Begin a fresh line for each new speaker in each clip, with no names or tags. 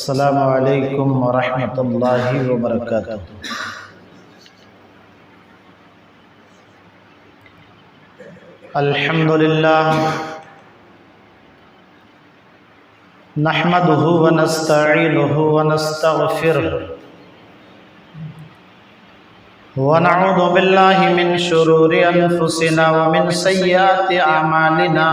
السلام علیکم ورحمۃ اللہ وبرکاتہ۔ الحمدللہ نحمدہ ونستعینہ ونستغفرہ ونعوذ باللہ من شرور انفسنا ومن سیئات اعمالنا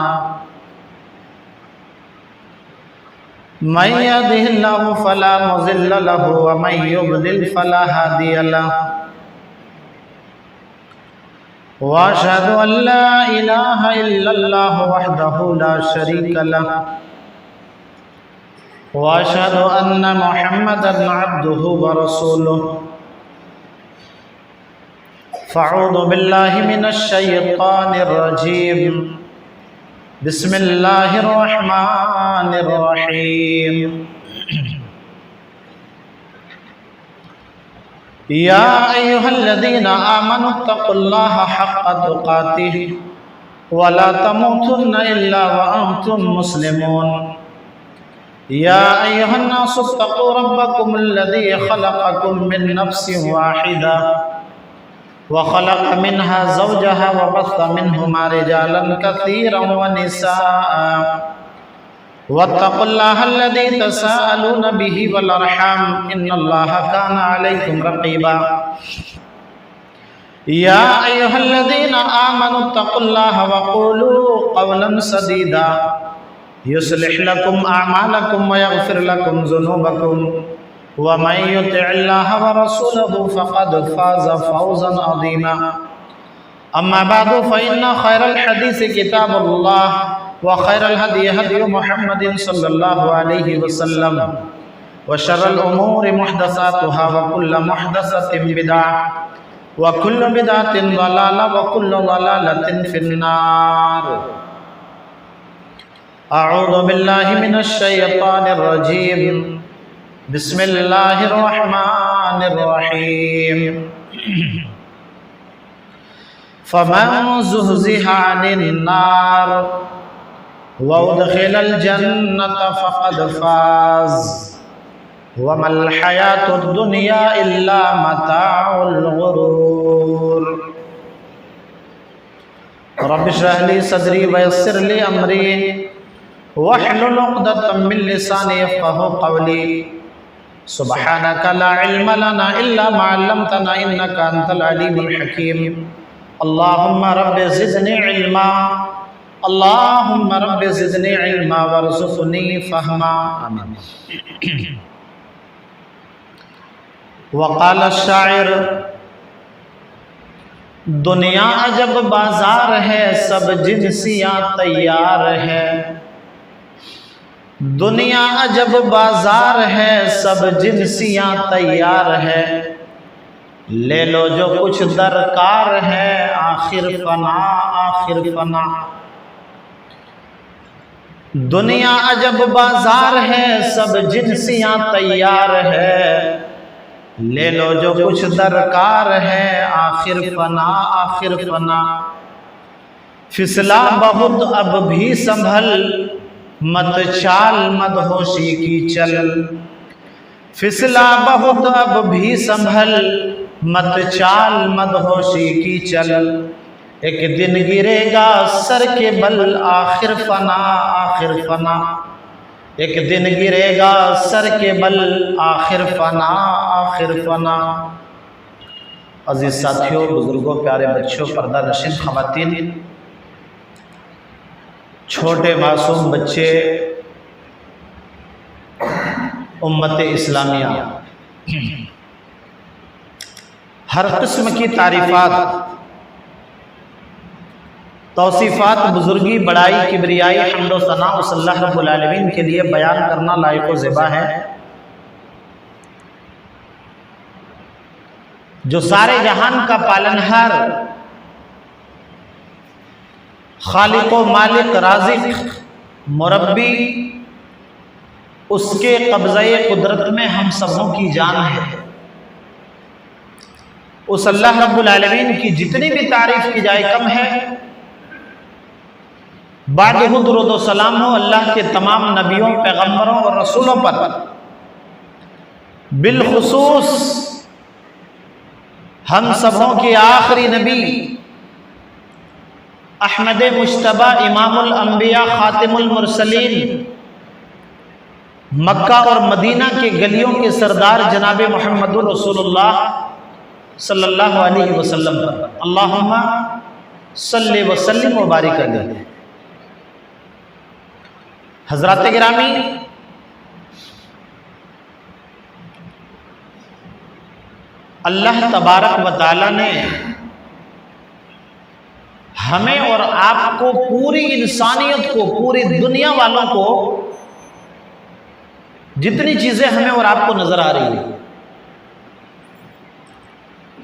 من يهده الله فلا مضل له ومن يضلل فلا هادي له واشهد ان لا اله الا الله وحده لا شريك له واشهد ان محمدا عبده ورسوله فاعوذ بالله من الشيطان الرجيم بسم اللہ الرحمن الرحیم۔ یا ایہا الذین آمنوا اتقوا اللہ حق تقاتہ ولا تموتن الا وانتم مسلمون۔ یا ایہا الناس اتقوا ربکم الذی خلقکم من نفس واحدہ وخلق منها زوجها وبث منهما رجالا كثيرا ونساء واتقوا الله الذي تساءلون به والارحام ان الله كان عليكم رقيبا۔ يا ايها الذين امنوا اتقوا الله وقولوا قولا سديدا يصلح لكم اعمالكم ويغفر لكم ذنوبكم ومن يطع الله ورسوله فقد فاز فوزا عظيما۔ اما بعد فإن خير الحديث كتاب الله وخير الهدي هدي محمد صلى الله عليه وسلم وشر الأمور محدثاتها وكل محدثة بدعة وكل بدعة ضلالة وكل ضلالة في النار۔ أعوذ بالله من الشيطان الرجيم بسم اللہ الرحمن الرحیم۔ فمن زحزح عن النار وادخل الجنة فقد فاز وما الحياة الدنيا إلا متاع الغرور۔ رب اشرح لي صدري ويسر لي أمري واحلل عقدة من لساني يفقهوا قولي سبحانك لا علم لنا إلا ما علمتنا إنك أنت العليم الحكيم۔ اللهم رب زدني علما اللهم رب زدني علما وارزقني فهما آمين۔ وقال الشاعر دنیا عجب بازار ہے سب جنسیاں تیار ہے۔ دنیا عجب بازار ہے سب جنسیاں تیار ہے، لے لو جو کچھ درکار ہے آخر فنا آخر فنا۔ دنیا عجب بازار ہے سب جنسیاں تیار ہے، لے لو جو کچھ درکار ہے آخر فنا آخر فنا۔ پھسلا بہت اب بھی سنبھل مت چال مدہوشی کی چل، پھسلا بہت اب بھی سنبھل مت چال مدہوشی کی چل، ایک دن گرے گا سر کے بل آخر فنا آخر فنا، ایک دن گرے گا سر کے بل آخر فنا آخر فنا۔ عزیز ساتھیوں، بزرگوں، پیارے بچوں، پردہ نشین خواتین، چھوٹے معصوم بچے، امت اسلامیہ، ہر قسم کی تعریفات، توصیفات، بزرگی، بڑائی، کبریائی، حمد و ثنا اس اللہ رب العالمین کے لیے بیان کرنا لائق و زیبا ہے، جو سارے جہان کا پالنہار، خالق و مالک، رازق، مربی، اس کے قبضہ قدرت میں ہم سبوں کی جان ہے۔ اس اللہ رب العالمین کی جتنی بھی تعریف کی جائے کم ہے۔ بعد درود و سلام ہو اللہ کے تمام نبیوں، پیغمبروں اور رسولوں پر، بالخصوص ہم سبوں کے آخری نبی احمد مجتبی امام الانبیاء خاتم المرسلین مکہ اور مدینہ کے گلیوں کے سردار جناب محمد رسول اللہ صلی اللہ علیہ وسلم پر اللہم صلی وسلم و بارک علیہ۔ حضرات گرامی، اللہ تبارک و تعالی نے ہمیں اور آپ کو، پوری انسانیت کو، پوری دنیا والوں کو، جتنی چیزیں ہمیں اور آپ کو نظر آ رہی ہیں،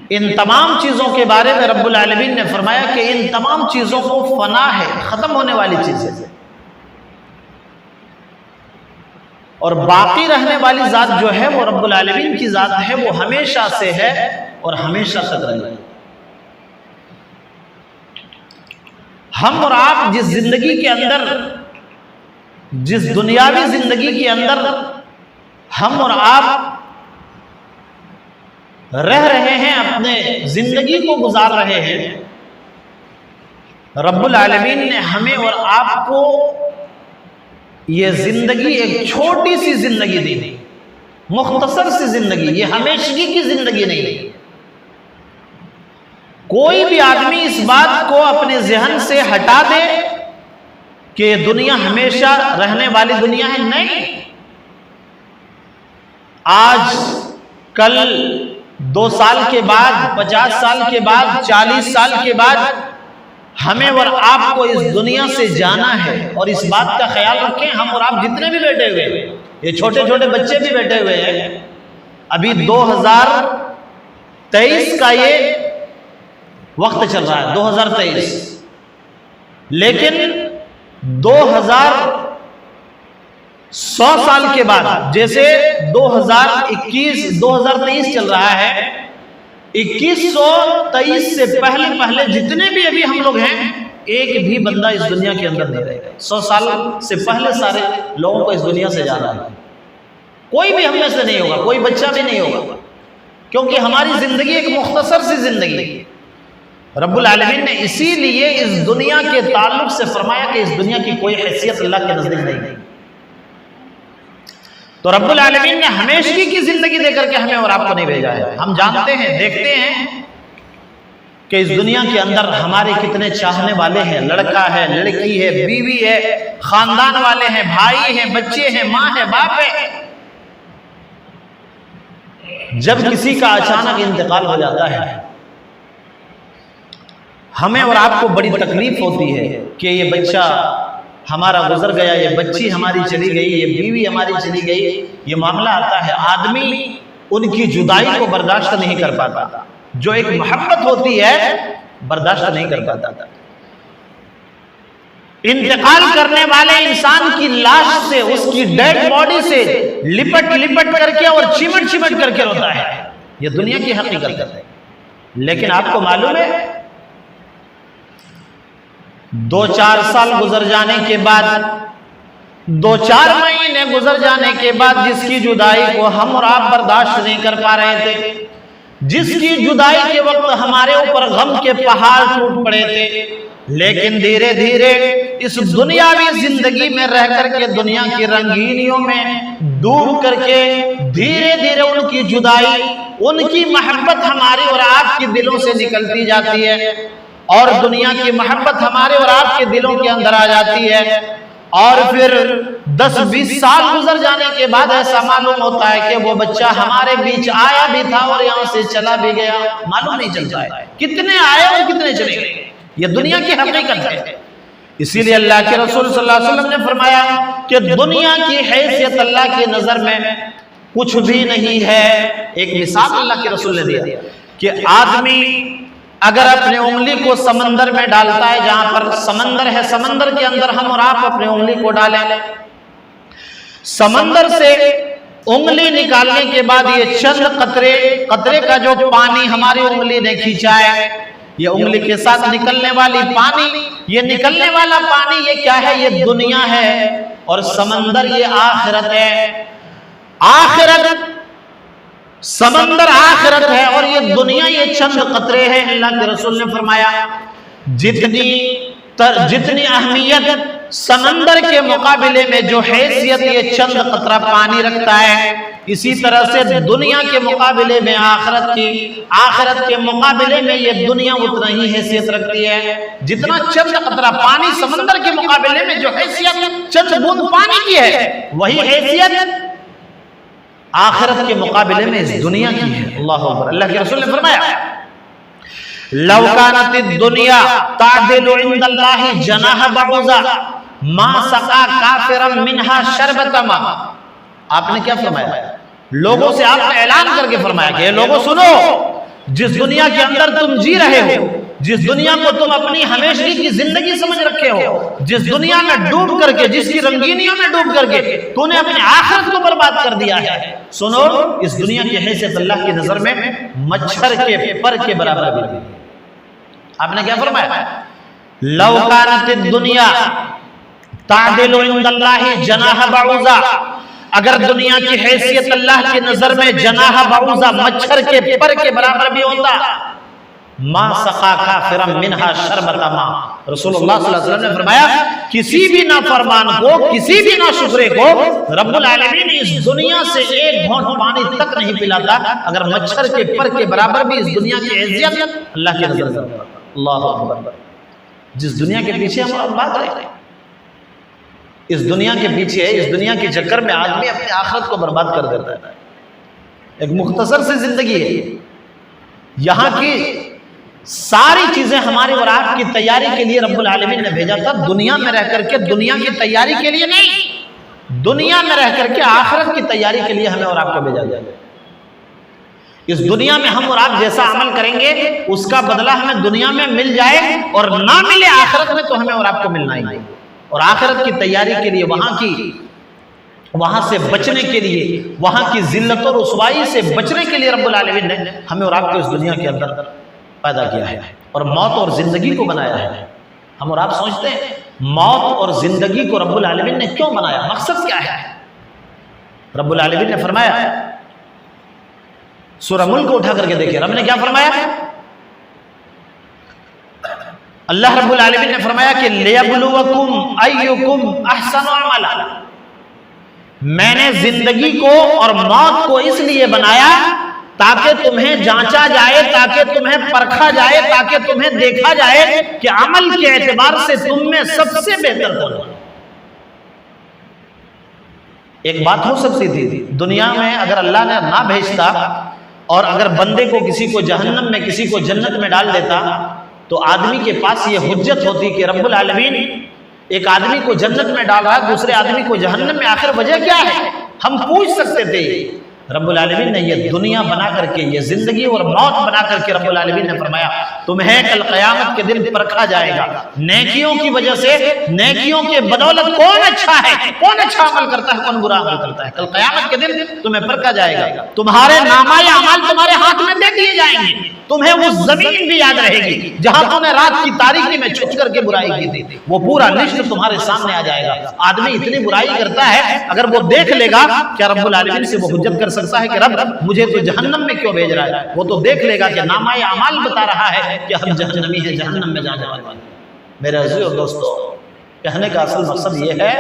ان تمام چیزوں کے بارے میں رب العالمین نے فرمایا کہ ان تمام چیزوں کو فنا ہے، ختم ہونے والی چیزیں، اور باقی رہنے والی ذات جو ہے وہ رب العالمین کی ذات ہے، وہ ہمیشہ سے ہے اور ہمیشہ تک رہے گی۔ ہم اور آپ جس زندگی کے اندر، جس دنیاوی زندگی کے اندر ہم اور آپ رہ رہے ہیں، اپنے زندگی کو گزار رہے ہیں، رب العالمین نے ہمیں اور آپ کو یہ زندگی ایک چھوٹی سی زندگی دی، مختصر سی زندگی، یہ ہمیشگی کی زندگی نہیں۔ کوئی بھی آدمی اس بات کو اپنے ذہن سے ہٹا دے کہ یہ دنیا ہمیشہ رہنے والی دنیا ہے، نہیں۔ آج کل 2 سال کے بعد، 50 سال کے بعد، 40 سال کے بعد ہمیں اور آپ کو اس دنیا سے جانا ہے، اور اس بات کا خیال رکھیں، ہم اور آپ جتنے بھی بیٹھے ہوئے ہیں، یہ چھوٹے چھوٹے بچے بھی بیٹھے ہوئے ہیں، ابھی 2023 کا یہ وقت چل رہا ہے، 2023، لیکن 2100 سال کے بعد، جیسے 2023 چل رہا ہے، 2123 سے پہلے جتنے بھی ابھی ہم لوگ ہیں، ایک بھی بندہ اس دنیا کے اندر نہیں رہے گا۔ 100 سال سے پہلے سارے لوگوں کو اس دنیا سے جانا ہے، کوئی بھی ہم میں سے نہیں ہوگا، کوئی بچہ بھی نہیں ہوگا، کیونکہ ہماری زندگی ایک مختصر سی زندگی ہے۔ رب العالمین نے اسی لیے اس دنیا کے تعلق سے فرمایا کہ اس دنیا کی کوئی حیثیت اللہ کے نزدیک نہیں ہے۔ تو رب العالمین نے ہمیشگی کی زندگی دے کر کے ہمیں اور آپ کو نہیں بھیجا ہے۔ ہم جانتے ہیں، دیکھتے ہیں کہ اس دنیا کے اندر ہمارے کتنے چاہنے والے ہیں، لڑکا ہے، لڑکی ہے، بیوی ہے، خاندان والے ہیں، بھائی ہیں، بچے ہیں، ماں ہے، باپ ہے۔ جب کسی کا اچانک انتقال ہو جاتا ہے، ہمیں اور آپ کو بڑی تکلیف ہوتی ہے کہ یہ بچہ ہمارا گزر گیا، یہ بچی ہماری چلی گئی، یہ بیوی ہماری چلی گئی، یہ معاملہ آتا ہے۔ آدمی ان کی جدائی کو برداشت نہیں کر پاتا، جو ایک محبت ہوتی ہے برداشت نہیں کر پاتا۔ انتقال کرنے والے انسان کی لاش سے، اس کی ڈیڈ باڈی سے لپٹ کر کے اور چمٹ کر کے روتا ہے، یہ دنیا کی حقیقت ہے۔ لیکن آپ کو معلوم ہے 2-4 سال گزر جانے کے بعد، 2-4 مہینے گزر جانے کے بعد، جس کی جدائی کو ہم اور آپ برداشت نہیں کر پا رہے تھے، جس کی جدائی کے وقت ہمارے اوپر غم کے پہاڑ ٹوٹ پڑے تھے، لیکن دھیرے دھیرے اس دنیاوی زندگی میں رہ کر کے، دنیا کی رنگینیوں میں ڈوب کر کے، دھیرے دھیرے ان کی جدائی، ان کی محبت ہماری اور آپ کے دلوں سے نکلتی جاتی ہے، اور دنیا کی محبت ہمارے اور آپ کے دلوں کے اندر آ جاتی ہے، اور پھر 10-20 سال گزر جانے کے بعد ایسا معلوم ہوتا ہے کہ وہ بچہ ہمارے بیچ آیا بھی تھا اور یہاں سے چلا بھی گیا، معلوم نہیں چلتا ہے کتنے آئے اور کتنے چلے گئے۔ یہ دنیا کی حقیقت ہے۔ اسی لیے اللہ کے رسول صلی اللہ علیہ وسلم نے فرمایا کہ دنیا کی حیثیت اللہ کی نظر میں کچھ بھی نہیں ہے۔ ایک مثال اللہ کے رسول نے دیا کہ آدمی اگر اپنے انگلی کو سمندر میں ڈالتا ہے، جہاں پر سمندر ہے، سمندر کے اندر ہم اور آپ اپنے انگلی کو ڈالیں، سمندر سے انگلی نکالنے کے بعد یہ چند قطرے کا جو پانی ہماری انگلی نے کھینچا ہے، یہ انگلی کے ساتھ نکلنے والی پانی، یہ نکلنے والا پانی یہ کیا ہے؟ یہ دنیا ہے، اور سمندر یہ آخرت ہے۔ آخرت سمندر آخرت ہے اور یہ دنیا یہ چند قطرے ہیں۔ اللہ کے رسول نے فرمایا جتنی اہمیت سمندر کے مقابلے میں جو حیثیت یہ چند قطرہ پانی رکھتا ہے، اسی طرح سے دنیا کے مقابلے میں آخرت کے مقابلے میں یہ دنیا اتنا ہی حیثیت رکھتی ہے جتنا چند قطرہ پانی سمندر کے مقابلے میں جو حیثیت چند بوند پانی کی ہے، وہی حیثیت آخرت کے مقابلے میں اس دنیا کی ہے۔ اللہ اکبر۔ اللہ کے رسول نے فرمایا لو كانت الدنيا تعدل عند الله جناح بعوضة ما سقى كافرا منها شربة ماء۔ آپ نے کیا فرمایا؟ لوگوں سے آپ نے اعلان کر کے فرمایا کہ لوگوں سنو، جس دنیا کے اندر تم جی رہے ہو، جس دنیا کو تم اپنی ہمیشگی کی زندگی سمجھ رکھے ہو، جس دنیا میں ڈوب کر کے، جس کی رنگینیوں میں ڈوب کر کے تو نے اپنی آخرت کو برباد کر دیا ہے، سنو اس دنیا کی حیثیت اللہ کی نظر میں مچھر کے پر کے برابر بھی ہے۔ آپ نے کیا فرمایا؟ لو كانت الدنيا تعدل عند الله جناح بعوضة، اگر دنیا کی حیثیت اللہ کی نظر میں جناح بعوضہ مچھر کے پر کے برابر بھی ہوتا، ما سقا کافرا منها شربۃ ماء، رسول اللہ صلی اللہ علیہ وسلم نے فرمایا کسی بھی نافرمان کو، کسی بھی ناشکرے کو رب العالمین اس دنیا سے ایک گھونٹ پانی تک نہیں پلاتا اگر مچھر کے پر کے برابر بھی اس دنیا کی حیثیت اللہ کی نظر میں۔ اللہ اکبر۔ جس دنیا کے پیچھے ہم بات رہے ہیں، اس دنیا کے پیچھے، اس دنیا کے چکر میں آدمی اپنی آخرت کو برباد کر دیتا ہے۔ ایک مختصر سی زندگی ہے، یہاں کی ساری چیزیں ہماری اور آپ کی تیاری کے لیے رب العالمین نے بھیجا تھا، دنیا میں رہ کر کے دنیا کی تیاری کے لیے نہیں، دنیا میں رہ کر کے آخرت کی تیاری کے لیے ہمیں اور آپ کو بھیجا گیا۔ اس دنیا میں ہم اور آپ جیسا عمل کریں گے اس کا بدلہ ہمیں دنیا میں مل جائے اور نہ ملے آخرت میں تو ہمیں اور آپ کو ملنا ہی نہیں۔ اور آخرت کی تیاری کے لیے، وہاں سے بچنے کے لیے، وہاں کی ذلت و رسوائی سے بچنے کے لیے رب العالمین نے ہمیں اور آپ کو اس دنیا کے اندر پیدا کیا ہے اور موت اور زندگی کو بنایا ہے۔ ہم اور آپ سوچتے ہیں موت اور زندگی کو رب العالمین نے کیوں بنایا، مقصد کیا ہے؟ رب العالمین نے فرمایا، سورہ ملک کو اٹھا کر کے دیکھیں، رب نے کیا فرمایا؟ اللہ رب العالمین نے فرمایا کہ لِيَبْلُوَكُمْ أَيُّكُمْ أَحْسَنُ عَمَلًا، میں نے زندگی کو اور موت کو اس لیے بنایا تاکہ تمہیں جانچا جائے، تاکہ تمہیں پرکھا جائے، تاکہ تمہیں دیکھا جائے کہ عمل کے اعتبار سے تم میں سب سے بہتر کون ہے۔ ایک بات ہو سکتی تھی دنیا میں، اگر اللہ نے نہ بھیجتا اور اگر بندے کو کسی کو جہنم میں کسی کو جنت میں ڈال دیتا تو آدمی کے پاس یہ حجت ہوتی کہ رب العالمین ایک آدمی کو جنت میں ڈال رہا ہے، دوسرے آدمی کو جہنم میں، آخر وجہ کیا ہے؟ ہم پوچھ سکتے تھے۔ رب العالمین نے یہ دنیا بنا کر کے، یہ زندگی اور موت بنا کر کے رب العالمین نے فرمایا تمہیں کل قیامت کے دن پرکھا جائے گا، نیکیوں کی وجہ سے، نیکیوں کے بدولت کون اچھا ہے، کون اچھا عمل کرتا ہے، کون برا عمل کرتا ہے، کل قیامت کے دن تمہیں پرکھا جائے گا، تمہارے نامہ اعمال تمہارے ہاتھ میں دے دیے جائیں گے، تمہیں وہ زمین بھی یاد رہے گی جہاں تم نے رات کی تاریکی میں چھپ کر کے برائی کی تھی، وہ پورا لسٹ تمہارے سامنے آ جائے گا۔ آدمی اتنی برائی کرتا ہے، اگر وہ دیکھ لے گا کیا رب العالمین سے وہ حجت کر سکتا ہے کہ رب مجھے تو جہنم میں کیوں بھیج رہا ہے؟ وہ تو دیکھ لے گا کہ نامہ اعمال بتا رہا ہے کہ ہم جہنمی ہیں، جہنم میں جانے والے۔ میرے عزیز و دوستو، کہنے کا اصل مقصد یہ ہے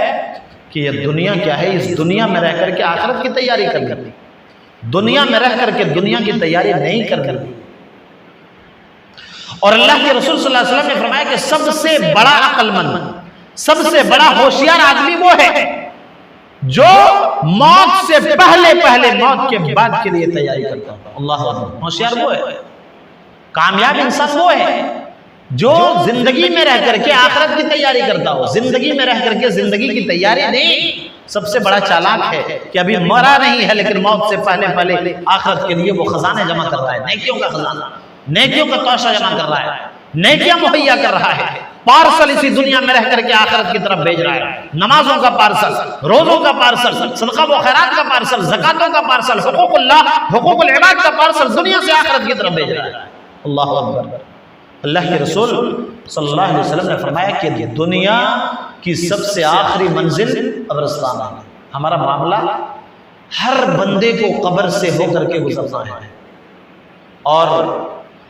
کہ یہ دنیا کیا ہے، اس دنیا میں رہ کر کے آخرت کی تیاری کرنی، دنیا میں رہ کر کے دنیا کی تیاری نہیں کرنی۔ اور اللہ کے رسول صلی اللہ علیہ وسلم نے فرمایا کہ سب سے بڑا عقل مند، سب سے بڑا ہوشیار آدمی وہ ہے جو موت سے پہلے موت کے بعد کے لیے تیاری کرتا ہے۔ اللہ اکبر۔ ہوشیار وہ ہے، کامیاب انسان وہ ہے جو زندگی میں رہ کر کے آخرت کی تیاری کرتا ہو، زندگی میں رہ کر کے زندگی کی تیاری نہیں۔ سب سے بڑا چالاک ہے کہ ابھی مرا نہیں ہے لیکن موت سے پہلے آخرت کے لیے وہ خزانے جمع کر رہا ہے، نیکیوں کا خزانہ، نیکیوں کا توشہ جمع کر رہا ہے، نیکیاں مہیا کر رہا ہے، پارسل اسی دنیا میں رہ کر کے آخرت کی طرف بھیج رہا ہے، نمازوں کا پارسل، روزوں کا پارسل، صدقہ و خیرات کا پارسل، زکاتوں کا پارسل، حقوق اللہ، حقوق العباد کا پارسل دنیا سے آخرت کی طرف بھیج رہا ہے۔ اللہ اکبر۔ اللہ کے رسول صلی اللہ علیہ وسلم نے فرمایا کہ دنیا کی سب سے آخری منزل قبرستان ہے۔ ہمارا معاملہ ہر بندے کو قبر سے ہو کر کے گزرنا ہے. اور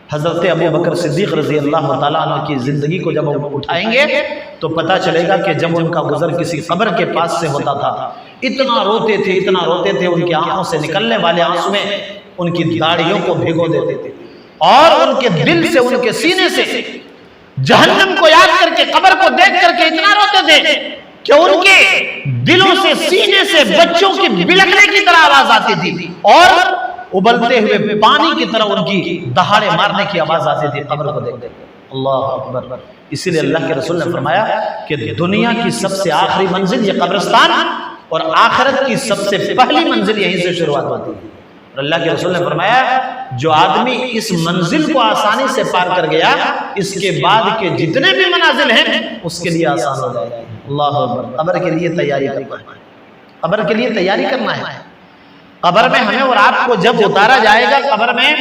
حضرت ابو بکر صدیق رضی اللہ تعالیٰ عنہ کی زندگی کو جب ہم اٹھائیں گے تو پتہ چلے گا کہ جب ان کا گزر کسی قبر کے پاس سے ہوتا تھا اتنا روتے تھے ان کی آنکھوں سے نکلنے والے آنسویں ان کی داڑھیوں کو بھگو دیتے تھے اور ان کے دل سے ان کے سینے سے جہنم کو یاد کر کے قبر کو دیکھ کر کے اتنا روتے تھے کہ ان کے دلوں سے سینے سے بچوں کی بلکنے کی طرح آواز آتی تھی اور ابلتے ہوئے پانی کی طرح ان کی دہاڑے مارنے کی آواز آتی تھی قبر کو دیکھ کر. اللہ اکبر. اسی لیے اللہ کے رسول نے فرمایا کہ دنیا کی سب سے آخری منزل یہ قبرستان اور آخرت کی سب سے پہلی منزل یہیں سے شروعات ہوتی ہے. اور اللہ کے رسول نے فرمایا جو آدمی اس منزل کو آسانی سے پار کر گیا اس کے بعد کے جتنے بھی منازل ہیں اس کے لیے آسان ہو جائے گا. اللہ اکبر. قبر کے لیے تیاری کرنا ہے. قبر کے لیے تیاری کرنا ہے. قبر میں ہمیں اور آپ کو جب اتارا جائے گا قبر میں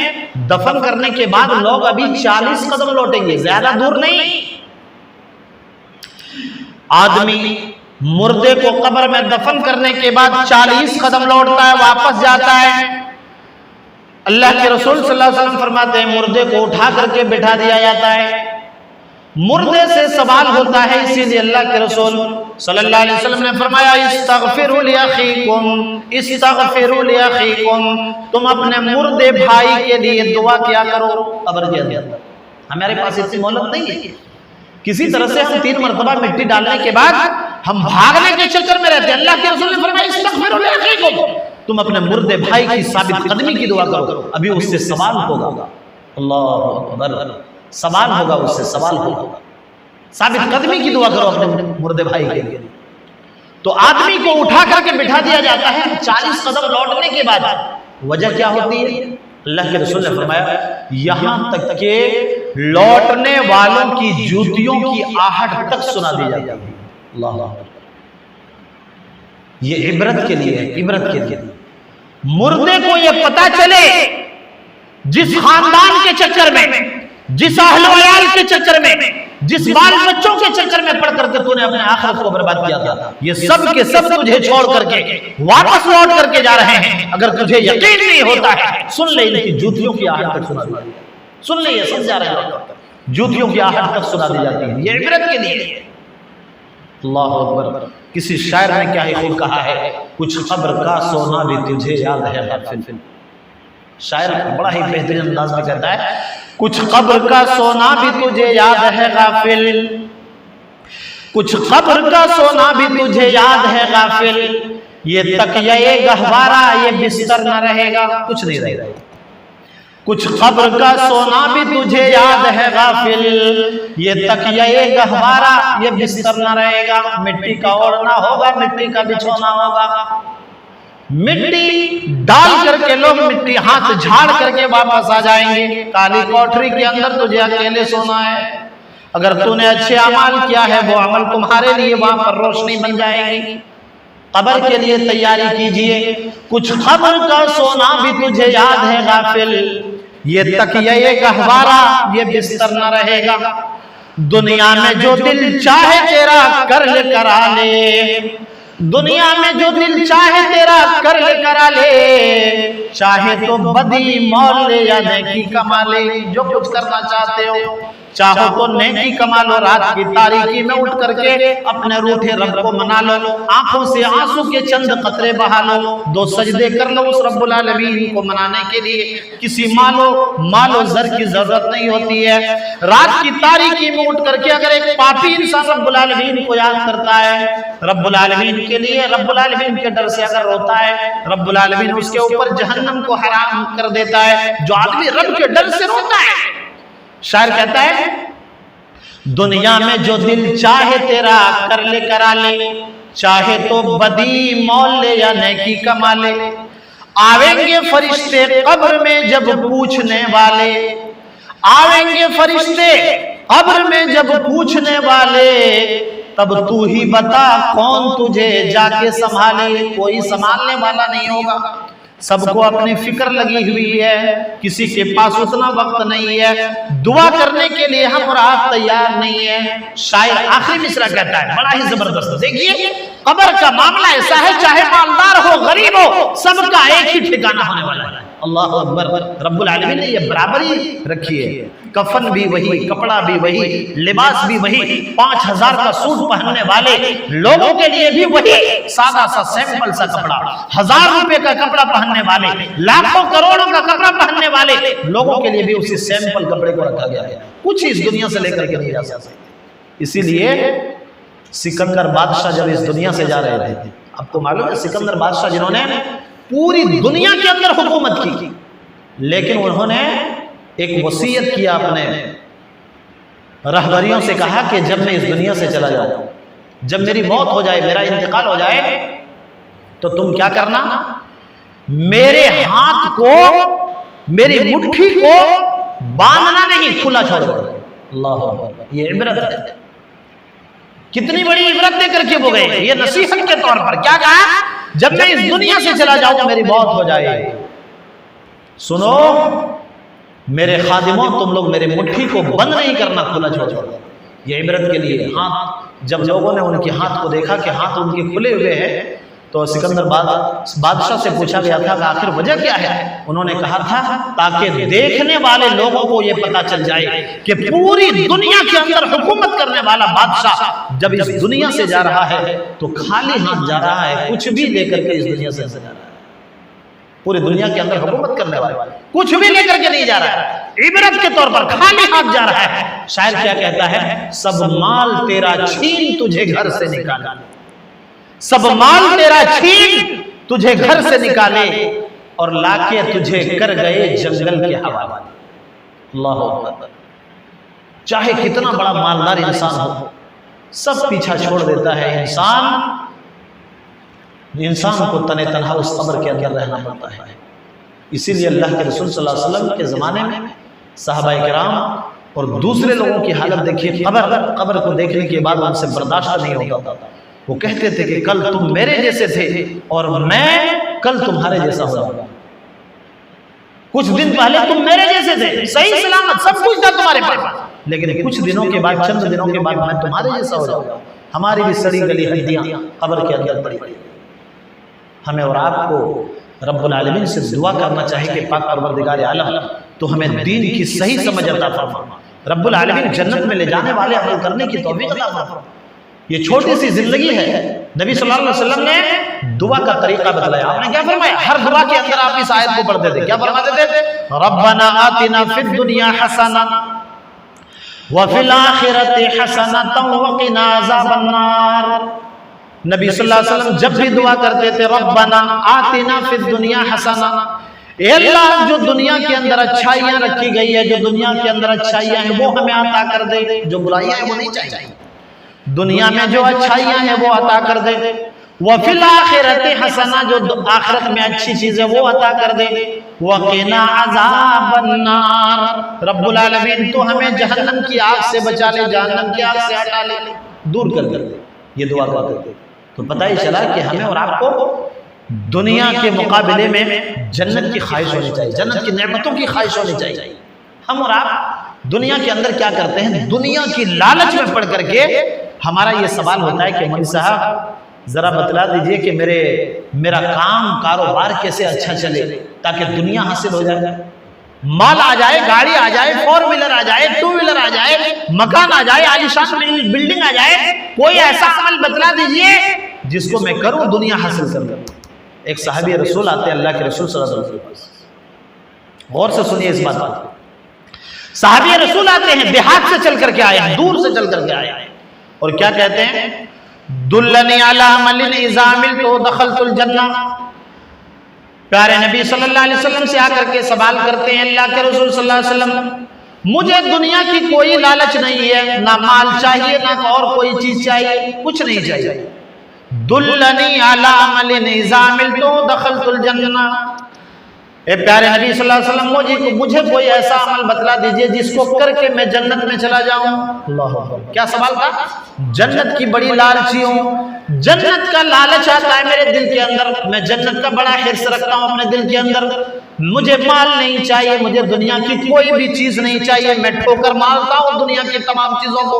دفن کرنے کے بعد لوگ ابھی 40 قدم لوٹیں گے, زیادہ دور نہیں. آدمی مردے کو قبر میں دفن کرنے کے بعد 40 قدم لوٹتا ہے, واپس جاتا ہے. اللہ کے رسول صلی اللہ علیہ وسلم فرماتے ہیں مردے کو اٹھا کر کے بٹھا دیا جاتا ہے. مردے سے سوال ہوتا ہے, اسی لیے اللہ کے رسول صلی اللہ علیہ وسلم نے فرمایا استغفروا لأخیکم استغفروا لأخیکم, تم اپنے مردے بھائی کے لیے دعا کیا کرو. قبر کے اندر ہمارے پاس اتنی مہلت نہیں ہے, کسی طرح سے ہم 3 مرتبہ مٹی ڈالنے کے بعد ہم بھاگنے کے چکر میں رہتے ہیں. اللہ کے رسول نے فرمایا استغفروا لأخیکم, تم اپنے مردے بھائی کی ثابت قدمی کی دعا کرو, ابھی اس سے سوال ہوگا. اللہ اکبر. سوال ہوگا, اس سے سوال ہوگا. ثابت قدمی کی دعا کرو اپنے مردے بھائی کے لیے. تو آدمی کو اٹھا کر کے بٹھا دیا جاتا ہے 40 قدم لوٹنے کے بعد. وجہ کیا ہوتی ہے؟ اللہ کے رسول نے فرمایا یہاں تک کہ لوٹنے والوں کی جوتیوں کی آہٹ تک سنا دی جاتی ہے. اللہ یہ عبرت کے لیے ہے, عبرت کے لیے. مردے کو یہ پتا چلے جس خاندان کے چکر میں, جس اہل و عیال کے چکر میں, جس بال بچوں کے چکر میں پڑ کر کے تو نے اپنے آخرت کو برباد کیا تھا, یہ سب کے سب تجھے چھوڑ کر کے واپس لوٹ کر کے جا رہے ہیں. اگر تجھے یقین نہیں ہوتا ہے سن لے, ان کی جوتیوں کی آہٹ تک سنا دی جاتی ہے. سن لے, یہ سب جا رہے ہیں, جوتیوں کی آہٹ تک سنا دی جاتی ہے. یہ عبرت کے لیے. اللہ اکبر. کسی شاعر نے کیا ہی خوب کہا ہے, کچھ قبر کا سونا بھی تجھے یاد ہے غافل. شاعر بڑا ہی بہترین انداز میں کہتا ہے کچھ قبر کا سونا بھی تجھے یاد ہے غافل, کچھ قبر کا سونا بھی تجھے یاد ہے غافل, یہ تکیہ گہوارہ یہ بستر نہ رہے گا. کچھ نہیں رہے گا. کچھ قبر کا سونا بھی تجھے یاد ہے غافل, یہ تکیہ گہوارہ یہ بستر نہ رہے گا. مٹی کا اوڑھنا ہوگا, مٹی کا بچھونا ہوگا, مٹی ڈال کر کے لوگ مٹی ہاتھ جھاڑ کر کے واپس آ جائیں گے. کالی کوٹری کے اندر تجھے اکیلے سونا ہے. اگر تو نے اچھے اعمال کیا ہے وہ عمل تمہارے لیے وہاں پر روشنی بن جائے گی. قبر کے لیے تیاری کیجئے. کچھ قبر کا سونا بھی تجھے یاد ہے غافل, یہ تکیہ گہوارہ یہ بستر نہ رہے گا. دنیا میں جو دل چاہے تیرا کر لے کرا لے, دنیا میں جو دل چاہے تیرا کر لے کرا لے, چاہے تو بدی مول لے یا نیکی کما لے. جو کچھ کرنا چاہتے ہو چاہو تو نیکی کما لو, رات کی تاریکی میں اٹھ کر کے اپنے روٹھے رب کو منا لو, آنکھوں سے آنسو کے چند قطرے بہا لو, 2 سجدے کر لو اس رب العالمین کو منانے کے لیے. کسی مال و زر کی ضرورت نہیں ہوتی ہے. رات کی تاریکی میں اٹھ کر کے اگر ایک پاپی انسان رب العالمین کو یاد کرتا ہے, رب العالمین کے لیے, رب العالمین کے ڈر سے اگر روتا ہے, رب العالمین اس کے اوپر جہنم کو حرام کر دیتا ہے. جو آدمی رب کے ڈر سے روتا ہے, شاعر کہتا ہے دنیا میں جو دل چاہے تیرا کر لے کرا لے, چاہے تو بدی مول لے یا نیکی کما لے. آویں گے فرشتے قبر میں جب پوچھنے والے, آویں گے فرشتے قبر میں جب پوچھنے والے, تب تو ہی بتا کون تجھے جا کے سنبھالے. کوئی سنبھالنے والا نہیں ہوگا. سب کو اپنی فکر لگی ہوئی ہے, کسی کے پاس اتنا وقت نہیں ہے, دعا کرنے کے لیے ہم اور آپ تیار نہیں ہیں. شاعر آخری مصرع کہتا ہے بڑا ہی زبردست, دیکھیے قبر کا معاملہ ایسا ہے چاہے مالدار ہو غریب ہو سب کا ایک ہی ٹھکانہ ہونے والا ہے۔ اللہ اکبر، رب العالمین نے یہ برابری رکھی ہے، کفن بھی وہی، کپڑا بھی وہی، لباس بھی وہی، 5000 کا سوٹ پہننے والے لوگوں کے لیے بھی وہی سادہ سا سیمپل سا کپڑا، 1000 روپے کا کپڑا پہننے والے، لاکھوں کروڑوں کا کپڑا پہننے والے لوگوں کے لیے بھی اسی سیمپل کپڑے کو رکھا گیا ہے، کچھ اس دنیا سے لے کر کے نہیں جا سکتے۔ اسی لیے سکندر بادشاہ جب اس دنیا سے جا رہے تھے، اب تو معلوم ہے سکندر بادشاہ جنہوں نے پوری دنیا کے اندر حکومت کی، لیکن انہوں نے ایک وصیت کیا اپنے رہبریوں سے، کہا کہ جب میں اس دنیا سے چلا جاؤں، جب میری موت ہو جائے، میرا انتقال ہو جائے، تو تم کیا کرنا، میرے ہاتھ کو، میری مٹھی کو باندھنا نہیں، کھلا چھوڑ دو۔ اللہ اکبر، یہ عبرت ہے، کتنی بڑی عبرت دے کر کے وہ گئے، یہ نصیحت کے طور پر کیا کہا، جب میں اس دنیا سے چلا جاؤں، میری موت ہو جائے، سنو میرے خادموں، تم لوگ میرے مٹھی کو بند نہیں کرنا، کھلا چھوڑ دو۔ یہ عبرت کے لیے ہاتھ، جب لوگوں نے ان کے ہاتھ کو دیکھا کہ ہاتھ ان کے کھلے ہوئے ہیں، تو سکندر بادشاہ سے پوچھا گیا تھا کہ آخر وجہ کیا ہے؟ انہوں نے کہا تھا تاکہ دیکھنے والے لوگوں کو یہ پتا چل جائے کہ پوری دنیا کے اندر حکومت کرنے والا بادشاہ جب اس دنیا سے جا رہا ہے تو خالی ہاتھ جا رہا ہے، کچھ بھی لے کر کے اس دنیا سے جا رہا ہے۔ پوری دنیا کے اندر حکومت کرنے والا کچھ بھی لے کر کے نہیں جا رہا ہے، عبرت کے طور پر خالی ہاتھ جا رہا ہے۔ شاعر کیا کہتا ہے، سب مال تیرا چھین تجھے گھر سے نکالا، سب مال تیرا چھین تجھے گھر سے نکالے، اور لاکے تجھے کر گئے جنگل کے حوالے۔ اللہ اکبر، چاہے کتنا بڑا مالدار انسان ہو، سب پیچھا چھوڑ دیتا ہے، انسان کو تنے تنہا اس قبر کے اندر رہنا پڑتا ہے۔ اسی لیے اللہ کے رسول صلی اللہ علیہ وسلم کے زمانے میں صحابہ کرام اور دوسرے لوگوں کی حالت دیکھیے، قبر کو دیکھنے کے بعد ان سے برداشت نہیں ہوتا تھا، وہ کہتے تھے کہ کل تم میرے جیسے تھے اور میں کل تمہارے جیسا ہو جاؤں گا، کچھ دن پہلے تم میرے جیسے تھے، صحیح سلامت سب کچھ تھا تمہارے پاس، لیکن کچھ دنوں کے بعد، چند دنوں کے بعد میں تمہارے جیسا ہو جاؤں گا۔ ہماری بھی سڑی گلی ہڈیاں قبر کے اندر پڑی پڑی۔ ہمیں اور آپ کو رب العالمین سے دعا کرنا چاہیے کہ پاک پروردگار عالم تو ہمیں دین کی صحیح سمجھ عطا فرما، رب العالمین جنت میں لے جانے والے عمل کرنے کی توفیق عطا فرما۔ یہ چھوٹی سی زندگی ہے، نبی صلی اللہ علیہ وسلم نے دعا کا طریقہ بتلایا، آپ نے کیا فرمایا؟ ہر دعا کے اندر آپ اس آیت کو پڑھتے تھے، کیا فرماتے تھے؟ ربنا آتنا فی الدنیا حسنہ وفی الآخرۃ حسنۃ وقنا عذاب النار۔ نبی صلی اللہ علیہ وسلم جب بھی دعا کرتے تھے ربنا آتنا فی الدنیا حسنہ، اے اللہ جو دنیا کے اندر اچھائیاں رکھی گئی ہے، جو دنیا کے اندر اچھائیاں ہیں وہ ہمیں عطا کر دے، جو برائیاں ہیں وہ نہیں چاہیے، دنیا میں جو اچھائیاں ہیں وہ عطا کر دے، وفی الآخرۃ حسنہ جو آخرت میں اچھی چیزیں وہ عطا کر دے، وقنا عذاب النار رب العالمین تو ہمیں جہنم کی آگ سے بچا لے، جہنم کی آگ سے ہٹا لے، دور کر دے۔ یہ دعا کرتے تھے، تو پتہ ہی چلا کہ ہمیں اور آپ کو دنیا کے مقابلے میں جنت کی خواہش ہونی چاہیے، جنت کی نعمتوں کی خواہش ہونی چاہیے۔ ہم اور آپ دنیا کے اندر کیا کرتے ہیں؟ دنیا کی لالچ میں پڑ کر کے ہمارا یہ سوال ہوتا ہے کہ مولوی صاحب ذرا بتلا دیجئے کہ میرا کام کاروبار کیسے اچھا چلے تاکہ دنیا حاصل ہو جائے، مال آ جائے، گاڑی آ جائے، 4 ویلر آ جائے، 2 ویلر آ جائے، مکان آ جائے، عالیشان بلڈنگ آ جائے، کوئی ایسا عمل بتلا دیجئے جس کو میں کروں دنیا حاصل کر لوں۔ ایک صحابی رسول آتے ہیں اللہ کے رسول صلی اللہ علیہ وسلم، غور سے سنیے اس بات کو، صحابی رسول آتے ہیں، دیہات سے چل کر کے آئے ہیں، دور سے چل کر کے آئے ہیں، اور کیا کہتے ہیں؟ دلنی علی عمل اذا عملت دخلت الجنہ۔ پیارے نبی صلی اللہ علیہ وسلم سے آ کر کے سوال کرتے ہیں اللہ کے رسول صلی اللہ علیہ وسلم، مجھے دنیا کی کوئی لالچ نہیں ہے، نہ مال چاہیے نہ اور کوئی چیز چاہیے، کچھ نہیں چاہیے، دلنی علی عمل اذا عملت دخلت الجنہ۔ اے پیارے نبی صلی اللہ علیہ وسلم مجھے کوئی ایسا عمل بتلا دیجئے جس کو کر کے میں جنت میں چلا جاؤں۔ اللہ کیا سوال تھا؟ جنت کی بڑی لالچی ہوں، جنت کا لالچ آتا ہے میرے دل کے اندر، میں جنت کا بڑا حرص رکھتا ہوں اپنے دل کے اندر، مجھے مال نہیں چاہیے، مجھے دنیا کی کوئی بھی چیز نہیں چاہیے، میں ٹھوکر مارتا ہوں دنیا کی تمام چیزوں کو،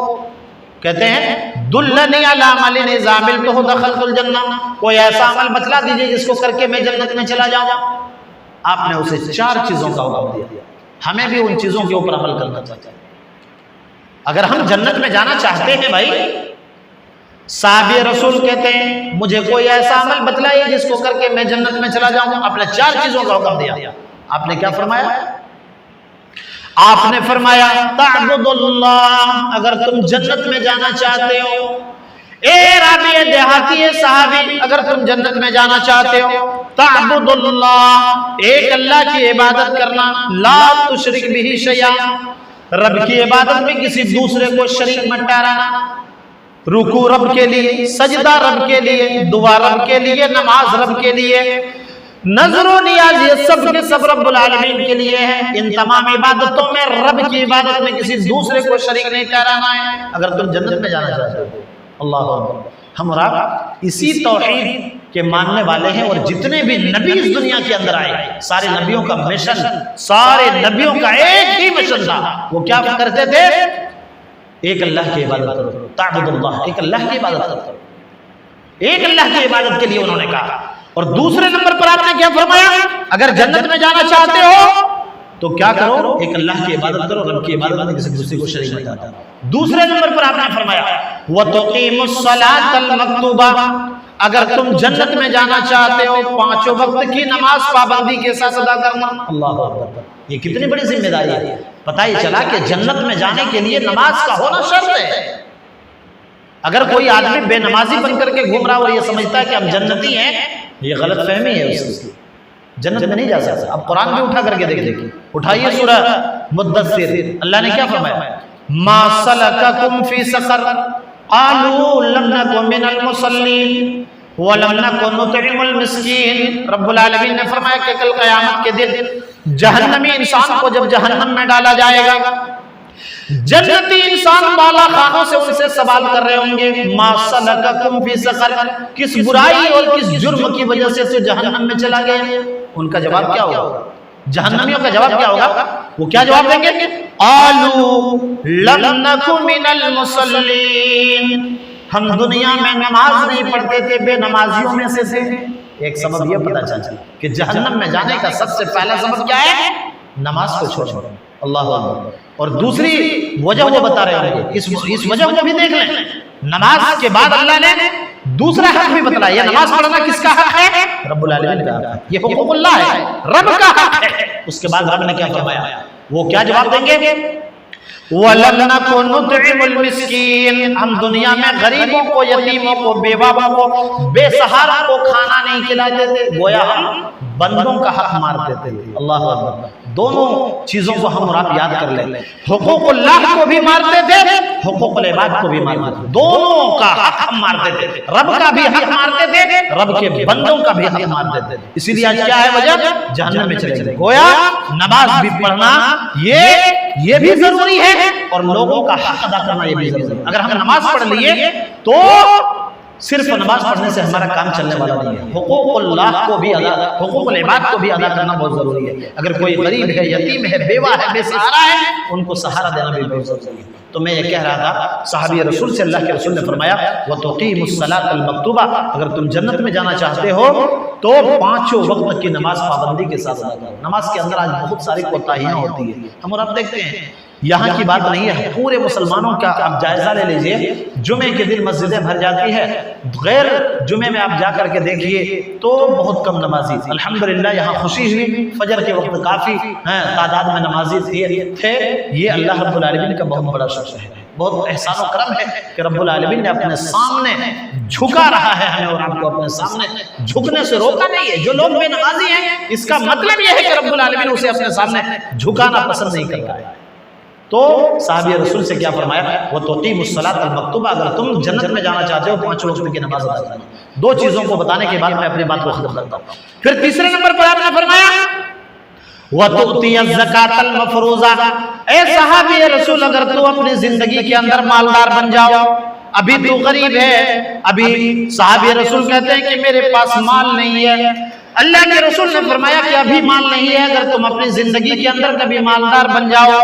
کہتے ہیں دلنی علی عمل اذا عملتہ دخلت الجنہ، کوئی ایسا عمل بتلا دیجئے جس کو کر کے میں جنت میں چلا جاؤں. آپ نے اسے 4 چیزوں کا حکم دیا. ہمیں بھی ان چیزوں کے اوپر عمل کرنا چاہتے ہیں. اگر ہم جنت میں جانا چاہتے ہیں بھائی، صحابی رسول کہتے ہیں مجھے کوئی ایسا عمل بتلائیے جس کو کر کے میں جنت میں چلا جاؤں. آپ نے 4 چیزوں کا حکم دیا. آپ نے کیا فرمایا؟ آپ نے فرمایا تعبد اللہ، اگر تم جنت میں جانا چاہتے ہو، اے رابعہ دیہاتی صحابی، اگر تم جنت میں جانا چاہتے ہو، تعبد اللہ، ایک اللہ کی عبادت کرنا، لا تشرک بہ شیئا، رب کی عبادت میں کسی دوسرے کو شریک مت ٹھہرانا. رکوع رب کے لیے، سجدہ رب کے لیے، دعا رب کے لیے، نماز رب کے لیے، نظر و نیاز یہ سب کے سب رب العالمین کے لیے ہے. ان تمام عبادتوں میں رب کی عبادت میں کسی دوسرے کو شریک نہیں ٹھہرانا ہے اگر تم جنت میں جانا چاہتے ہو. اللہ اکبر. ہم اور آپ اسی توحید کے ماننے والے ہیں، اور جتنے بھی نبی اس دنیا کے اندر آئے، سارے نبیوں کا مشن، سارے نبیوں کا ایک ہی مشن تھا. وہ کیا کرتے تھے؟ ایک اللہ کی عبادت کرو، تعبد اللہ، ایک اللہ کی عبادت کرو. ایک اللہ کی عبادت کے لیے انہوں نے کہا. اور دوسرے نمبر پر آپ نے کیا فرمایا؟ اگر جنت میں جانا چاہتے ہو تو کیا کرو؟ ایک اللہ کی عبادت کرو، رب کی عبادت میں کسی دوسرے کو شریک مت کرو. دوسرے نمبر پر آپ نے فرمایا وَتُقِيمُ الصَّلَاةَ الْمَكْتُوبَةَ، اگر تم جنت میں جانا چاہتے ہو 5 وقت کی نماز پابندی کے ساتھ ادا کرنا. اللہ اکبر. یہ کتنی بڑی ذمہ داری ہے. پتہ ہی چلا کہ جنت میں جانے کے لیے نماز کا ہونا شرط ہے. اگر کوئی آدمی بے نمازی بن کر کے گھوم رہا اور یہ سمجھتا ہے کہ ہم جنتی ہیں، یہ غلط فہمی ہے اس کی. جنت میں نہیں جا سکتا. اب قرآن بھی اٹھا کر کے دیکھیں، اٹھائیے سورہ مدثر. اللہ نے کیا فرمایا؟ ما سلککم فی سقر قالوا لم نکن من المصلین ولم نکن نطعم المسکین. رب العالمین نے فرمایا کہ کل قیامت کے دن جہنمی انسان کو جب جہنم میں ڈالا جائے گا، جنتی انسان بالا خانوں سے ان سے سوال کر رہے ہوں گے ما سلککم فی سقر، کس برائی اور کس جرم کی وجہ سے تو جہنم میں چلا گئے. ان کا جواب کیا ہوگا؟ جہنمیوں کا جواب کیا ہوگا؟ وہ کیا جواب دیں گے؟ قالوا لم نکن من المصلین، ہم دنیا میں نماز نہیں پڑھتے تھے، بے نمازیوں میں سے تھے. ایک سبب یہ پتہ چلا کہ جہنم میں جانے کا سب سے پہلا سبب کیا ہے؟ نماز کو چھوڑنا. اللہ اکبر. اور دوسری وجہ وہ بتا رہے ہوں گے، اس وجہ کو بھی دیکھ لیں. نماز کے بعد اللہ نے دوسرا حق بھی بتلایا. یہ نماز پڑھنا کس کا حق ہے؟ رب العالمین کا حق ہے. یہ حقوق اللہ ہے، رب کا حق ہے. اس کے بعد رب نے کیا فرمایا؟ وہ کیا جواب دیں گے؟ وَلَمْ نَكُنْ نُطْعِمُ الْمِسْكِينَ، ہم دنیا میں غریبوں کو، یتیموں کو، بیواؤں کو، بے سہارا کو کھانا نہیں کھلاتے تھے. گویا ہم بندوں کا حق مارتے تھے. اللہ اکبر. دونوں چیزوں کو ہم اور آپ یاد کر لیں. حقوق اللہ کو بھی مارتے تھے، حقوق العباد کو بھی مارتے تھے. دونوں کا حق ہم مارتے تھے. رب کا بھی حق مارتے تھے، رب کے بندوں کا بھی حق مارتے تھے. اسی لیے آج کیا ہے وجہ؟ جہنم میں چلے گئے. گویا نماز بھی پڑھنا یہ بھی ضروری ہے، اور لوگوں کا حق ادا کرنا یہ بھی ضروری ہے. اگر ہم نماز پڑھ لیے تو صرف نماز پڑھنے سے ہمارا کام چلنے والا نہیں ہے. حقوق اللہ کو بھی حقوق العباد کو بھی ادا کرنا بہت ضروری ہے. اگر کوئی غریب ہے، یتیم ہے، بیوہ ہے، بے سہارا ہے، ان کو سہارا دینا بھی بہت ضروری ہے. تو میں یہ کہہ رہا تھا، صحابی رسول سے اللہ کے رسول نے فرمایا وَتُقِيمُ الصَّلَاةَ الْمَكْتُوبَةَ، اگر تم جنت میں جانا چاہتے ہو تو 5 وقت کی نماز پابندی کے ساتھ ادا کرو. نماز کے اندر آج بہت ساری کوتاہیاں ہوتی ہیں. ہم اور آپ دیکھتے ہیں، یہاں کی بات نہیں ہے، پورے مسلمانوں کا آپ جائزہ لے لیجئے. جمعے کے دن مسجدیں بھر جاتی ہے، غیر جمعے میں آپ جا کر کے دیکھیے تو بہت کم نمازی. الحمدللہ یہاں خوشی ہوئی، فجر کے وقت کافی تعداد میں نمازی تھے. یہ اللہ رب العالمین کا بہت بڑا شکر ہے، بہت احسان و کرم ہے کہ رب العالمین نے اپنے سامنے جھکا رہا ہے ہمیں، اور آپ کو اپنے سامنے جھکنے سے روکا نہیں ہے. جو لوگ بے نمازی ہیں، اس کا مطلب یہ ہے کہ رب العالمین اسے اپنے سامنے جھکانا پسند نہیں کرتا ہے. تو صحابی رسول سے کیا فرمایا؟ وَتُقِيمُ الصَّلَاةَ الْمَكْتُوبَةَ، اگر تم جنت میں جانا چاہتے ہو 5 وقت کی نماز ادا کرنا. 2 چیزوں کو بتانے کے بعد میں اپنی بات کو ختم کرتا ہوں. پھر تیسرے نمبر پر آپ نے فرمایا وَتُؤْتِيَ الزَّكَاةَ الْمَفْرُوضَةَ، اے صحابی رسول اگر تو اپنی زندگی کے اندر مالدار بن جاؤ، ابھی تو غریب ہے، ابھی صحابی رسول کہتے ہیں کہ میرے پاس مال نہیں ہے. اللہ کے رسول نے فرمایا کہ ابھی مال نہیں ہے، اگر تم اپنی زندگی کے اندر کبھی مالدار بن جاؤ،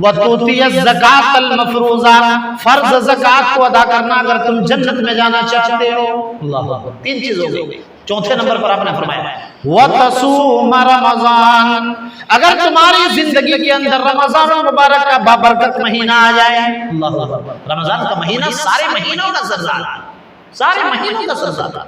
وَتُؤْتِيَ الزَّكَاةَ الْمَفْرُوضَةَ، فرض زکات کو ادا کرنا اگر تم جنت میں جانا چاہتے ہو۔ اللہ اکبر، 3 چیز ہو گئی۔ چوتھے نمبر پر آپ نے فرمایا وَتَصُومَ رَمَضَانَ، اگر تمہاری زندگی کے اندر رمضان المبارک کا بابرکت مہینہ آ جائے۔ اللہ اکبر، رمضان کا مہینہ سارے مہینوں کا سردار، سارے مہینوں کا سردار۔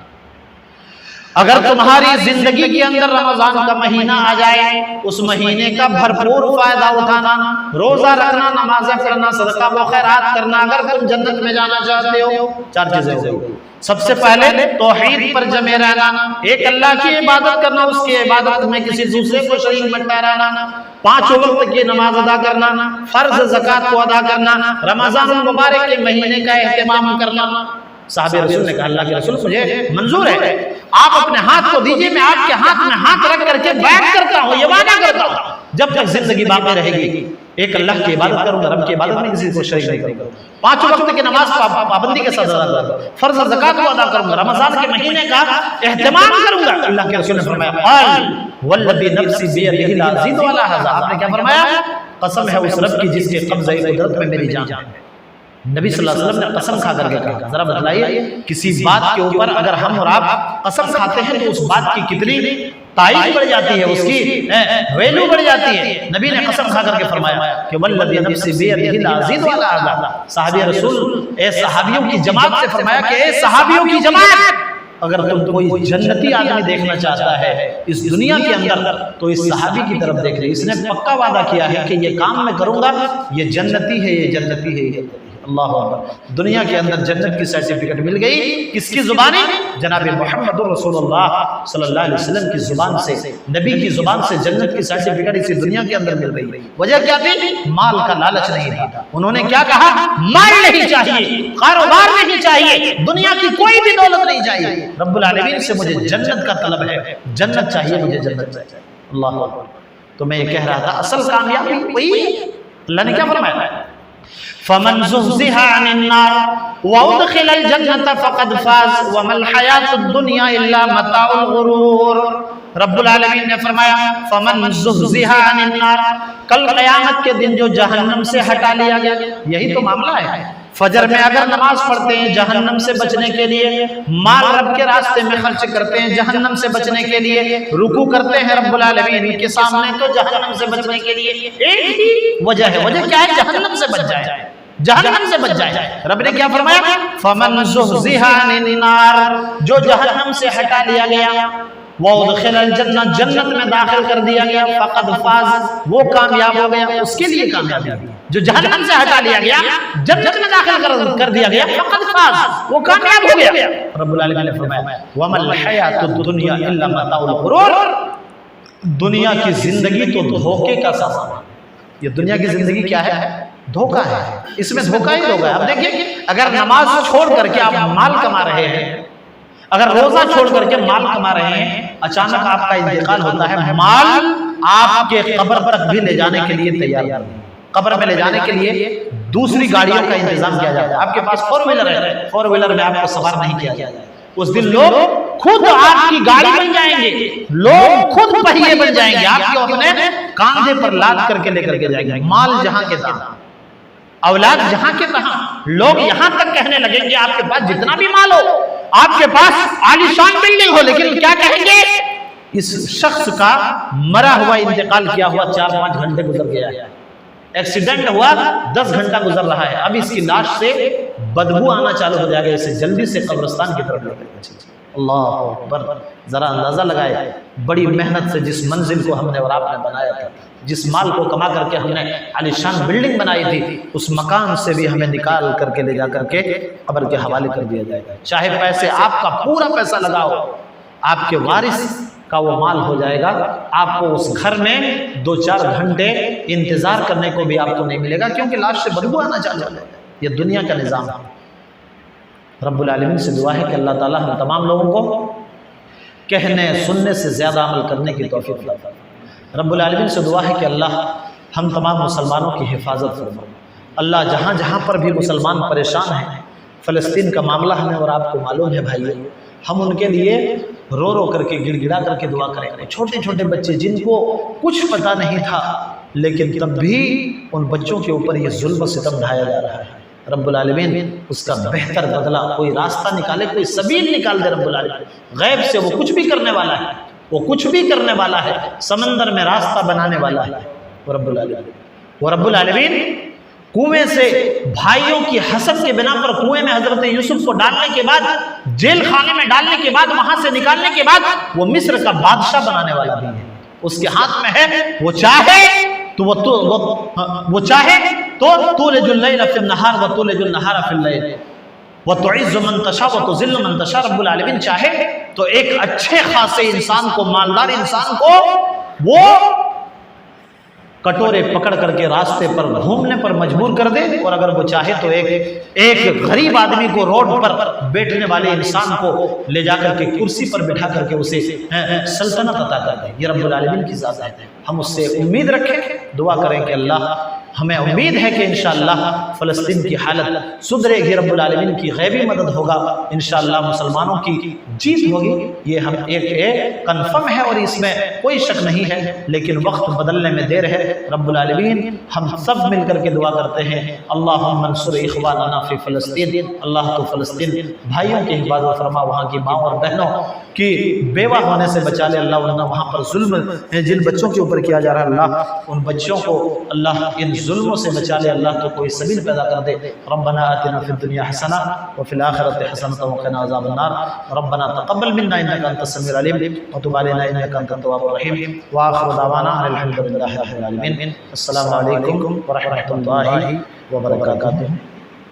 اگر تمہاری زندگی کے اندر رمضان کا مہینہ آ جائے، اس مہینے کا بھرپور فائدہ اٹھانا، روزہ رکھنا، نمازیں پڑھنا، صدقہ و خیرات کرنا، اگر تم جنت میں جانا چاہتے ہو۔ 4 چیزیں ہو گئی۔ سب سے پہلے توحید پر جمے رہنا، ایک اللہ کی عبادت کرنا، اس کی عبادت میں کسی دوسرے کو شریک مت ٹھہرانا، 5 وقت کی نماز ادا کرنا، فرض زکات کو ادا کرنا، رمضان المبارک کے مہینے کا اہتمام کرنا۔ صحابہ رسول نے کہا اللہ کے رسول مجھے منظور ہے، آپ اپنے ہاتھ کو دیجئے، میں آپ کے ہاتھ میں ہاتھ رکھ کر کے بیعت کرتا ہوں، یہ وعدہ کرتا ہوں جب تک زندگی باقی رہے گی ایک اللہ کی عبادت کروں گا، رب کی عبادت میں کسی کو شریک نہیں کروں گا، 5 وقت کی نماز پابندی کے ساتھ ادا کروں گا، فرض زکات کو ادا کروں گا، رمضان کے مہینے کا اہتمام کروں گا۔ اللہ کے رسول نے فرمایا قال والذی نفسی بیدہ لا ازید ولا احصی، آپ نے کیا فرمایا؟ قسم ہے اس رب کی جس کے قبضہ قدرت میں میری جان ہے۔ نبی صلی اللہ علیہ وسلم نے قسم کھا کر کے کہا، ذرا بتلائیے کسی بات کے اوپر اگر ہم اور آپ قسم کھاتے ہیں تو اس بات کی کتنی تائید بڑھ جاتی ہے، اس کی ویلیو بڑھ جاتی ہے۔ نبی نے قسم کھا کر کے فرمایا کہ والذی نفسی بیدہ لا ازید ولا احصی، صحابی رسول اے صحابیوں کی جماعت سے فرمایا کہ اے صحابیوں کی جماعت، اگر تم کوئی جنتی آدمی دیکھنا چاہتا ہے اس دنیا کے اندر تو اس صحابی کی طرف دیکھ لے، اس نے پکا وعدہ کیا ہے کہ یہ کام میں کروں گا، یہ جنتی ہے، یہ جنتی ہے، یہ اللہ اکبر۔ دنیا کے اندر جنت کی سرٹیفکیٹ مل گئی، کس کی زبانی؟ جناب محمد رسول اللہ صلی اللہ علیہ وسلم کی زبان سے، نبی کی زبان سے جنت کی سرٹیفکیٹ اسی دنیا کے اندر مل گئی۔ وجہ کیا تھی؟ مال کا لالچ نہیں تھا۔ انہوں نے کیا کہا؟ مال نہیں چاہیے، کاروبار نہیں چاہیے، دنیا کی کوئی بھی دولت نہیں چاہیے، رب العالمین سے مجھے جنت کا طلب ہے، جنت چاہیے، مجھے جنت چاہیے۔ اللہ اکبر۔ تو میں یہ کہہ رہا تھا اصل کامیابی وہی ہے۔ اللہ نے کیا فرمایا؟ فمن زحزح عن النار وادخل الجنة فقد فاز وما الحياة الدنيا الا متاع الغرور۔ رب العالمین نے فرمایا فمن زحزح عن النار، کل قیامت کے دن جو جہنم سے ہٹا لیا گیا، یہی تو معاملہ ہے۔ فجر میں اگر نماز پڑھتے ہیں جہنم سے بچنے کے لیے، مال رب کے راستے میں خرچ کرتے ہیں جہنم سے بچنے کے لیے، رکوع کرتے ہیں رب العالمین کے سامنے تو جہنم سے بچنے کے لیے، ایک ہی وجہ ہے۔ وجہ کیا ہے؟ جہنم سے بچ جائے، جہنم سے بچ جائے۔ رب نے کیا فرمایا؟ فمن زحزح عن النار، جو جہنم سے ہٹا لیا گیا، وادخل الجنہ، جنت میں داخل کر دیا گیا، فقد فاز، وہ کامیاب ہو گیا، اس کے لیے کامیابی۔ جو جہنم سے ہٹا لیا گیا، جنت میں داخل کر دیا گیا، فقد فاز، وہ کامیاب ہو گیا۔ رب العالمین نے فرمایا وما الحیاۃ الدنیا الا متاع الغرور، دنیا کی زندگی تو دھوکے کا سامان ہے۔ یہ دنیا کی زندگی کیا ہے؟ دھوکہ ہے، اس میں دھوکہ ہی دھوکہ ہے۔ اب دیکھیں اگر نماز چھوڑ کر کے آپ مال کما رہے ہیں، اگر روزہ چھوڑ کر کے مال کما رہے ہیں، اچانک آپ کا انتقال ہوتا ہے، مال آپ کے قبر تک بھی لے جانے کے لیے تیار نہیں، قبر میں لے جانے کے لیے دوسری گاڑیوں کا انتظام کیا جاتا ہے۔ آپ کے پاس 4 ویلر ہے، 4 ویلر میں آپ کو سوار نہیں کیا جائے گا، اس دن لوگ خود آپ کی گاڑی بن جائیں گے، لوگ خود پہیے بن جائیں گے، آپ کو اپنے کاندھے پر لاد کر کے لے کر کے جائیں گے۔ مال جہاں کے تہاں، اولاد جہاں کے تہاں، لوگ یہاں تک کہنے لگیں گے آپ کے پاس جتنا بھی مال ہو، آپ کے پاس عالیشان بلڈنگ ہو، لیکن کیا کہیں گے؟ اس شخص کا مرا ہوا، انتقال کیا ہوا 4-5 گھنٹے گزر گیا ہے، ایکسیڈنٹ ہوا 10 گھنٹہ گزر رہا ہے، اب اس کی لاش سے بدبو آنا چالو ہو جائے گا، اسے جلدی سے قبرستان کی طرف لے کر چلیے۔ اللہ اکبر۔ ذرا اندازہ لگائے بڑی محنت سے جس منزل کو ہم نے اور آپ نے بنایا تھا، جس مال کو کما کر کے ہم نے عالیشان بلڈنگ بنائی تھی، اس مکان سے بھی ہمیں نکال کر کے لے جا کر کے قبر کے حوالے کر دیا جائے گا۔ چاہے پیسے آپ کا پورا پیسہ لگاؤ، آپ کے وارث کا وہ مال ہو جائے گا، آپ کو اس گھر میں 2-4 گھنٹے انتظار کرنے کو بھی آپ کو نہیں ملے گا، کیونکہ لاش سے بدبو آنا چالو ہو جائے گا۔ یہ دنیا کا نظام ہے۔ رب العالمین سے دعا ہے کہ اللہ تعالی ہم تمام لوگوں کو کہنے سننے سے زیادہ عمل کرنے کی توفیق عطا فرمائے۔ رب العالمین سے دعا ہے کہ اللہ ہم تمام مسلمانوں کی حفاظت فرمائے۔ اللہ جہاں جہاں پر بھی مسلمان پریشان ہیں، فلسطین کا معاملہ ہمیں اور آپ کو معلوم ہے بھائی، ہم ان کے لیے رو رو کر کے گڑ گڑا کر کے دعا کریں۔ چھوٹے چھوٹے بچے جن کو کچھ پتہ نہیں تھا، لیکن تب بھی ان بچوں کے اوپر یہ ظلم و ستم ڈھایا جا رہا ہے۔ رب العالمین اس کا بہتر بدلہ، کوئی راستہ نکالے، کوئی سبیل نکال دے رب العالمین۔ غیب سے وہ کچھ بھی کرنے والا ہے، وہ کچھ بھی کرنے والا ہے، سمندر میں راستہ بنانے والا ہے وہ رب العالمین۔ وہ رب العالمین کنویں سے بھائیوں کی حسد کے بنا پر کنویں میں حضرت یوسف کو ڈالنے کے بعد، جیل خانے میں ڈالنے کے بعد، وہاں سے نکالنے کے بعد وہ مصر کا بادشاہ بنانے والا بھی ہے۔ اس کے ہاتھ میں ہے، وہ چاہے تو تولج اللیل فی النہار وتولج النہار فی اللیل وتعز من تشاء وتذل من تشاء۔ رب العالمین چاہے تو ایک اچھے خاصے انسان کو، مالدار انسان کو وہ کٹورے پکڑ کر کے راستے پر گھومنے پر مجبور کر دے، اور اگر وہ چاہے تو ایک غریب آدمی کو روڈ پر بیٹھنے والے انسان کو لے جا کر کے کرسی پر بٹھا کر کے اسے سلطنت عطا کر دے۔ یہ رب العالمین کی ذات ہے۔ ہم اس سے امید رکھیں، دعا کریں کہ اللہ، ہمیں امید ہے کہ انشاءاللہ فلسطین کی حالت سدھرے گی، رب العالمین کی غیبی مدد ہوگا، انشاءاللہ مسلمانوں کی جیت ہوگی، یہ ہم ایک کنفرم ہے اور اس میں کوئی شک نہیں ہے، لیکن وقت بدلنے میں دیر ہے۔ رب العالمین ہم سب مل کر کے دعا کرتے ہیں، اللہم انصر اخواننا فی فلسطین، اللہ تو فلسطین بھائیوں کی حفاظت فرما، وہاں کی ماں اور بہنوں کی بیوہ ہونے سے بچا لے اللہ، ورنہ وہاں پر ظلم جن بچوں کے اوپر کیا جا رہا ہے اللہ ان بچوں کو اللہ ان ظلموں سے بچا لے اللہ، تو کوئی سبیل پیدا کر دے۔ ربنا آتنا فی الدنیا حسنہ وفی الآخرۃ حسنۃ وقنا عذاب النار، ربنا تقبل منا انک انت السمیع العلیم وتب علینا انک انت التواب الرحیم، وآخر دعوانا ان الحمد للہ رب العالمین۔ السلام علیکم ورحمۃ اللہ وبرکاتہ۔